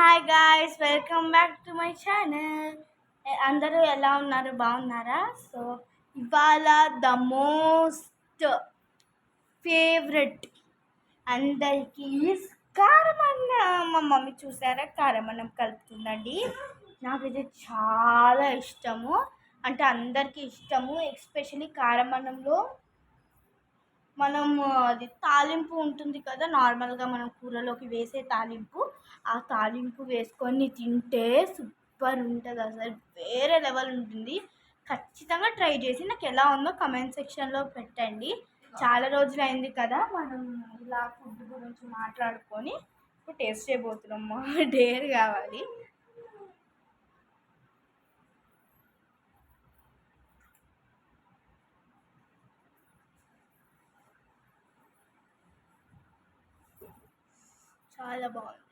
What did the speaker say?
Hi guys, welcome back to my channel. అందరూ ఎలా ఉన్నారు? బాగున్నారా? సో ఇవాళ ద మోస్ట్ ఫేవరెట్ అందరికీ కారమన్నం. మా మమ్మీ చూసారా కారమన్నం కలుపుతుందండి. నాకైతే చాలా ఇష్టము, అంటే అందరికీ ఇష్టము. ఎస్పెషల్లీ కారమన్నంలో మనం అది తాలింపు ఉంటుంది కదా, నార్మల్గా మనం కూరలోకి వేసే తాలింపు, ఆ తాలింపు వేసుకొని తింటే సూపర్ ఉంటుంది. అసలు వేరే లెవెల్ ఉంటుంది. ఖచ్చితంగా ట్రై చేసి నాకు ఎలా ఉందో కమెంట్ సెక్షన్లో పెట్టండి. చాలా రోజులు అయింది కదా మనం ఇలా ఫుడ్ గురించి మాట్లాడుకొని. ఇప్పుడు టేస్ట్ చేయబోతున్నాము. డేర్ కావాలి. చాలా బాగుంది.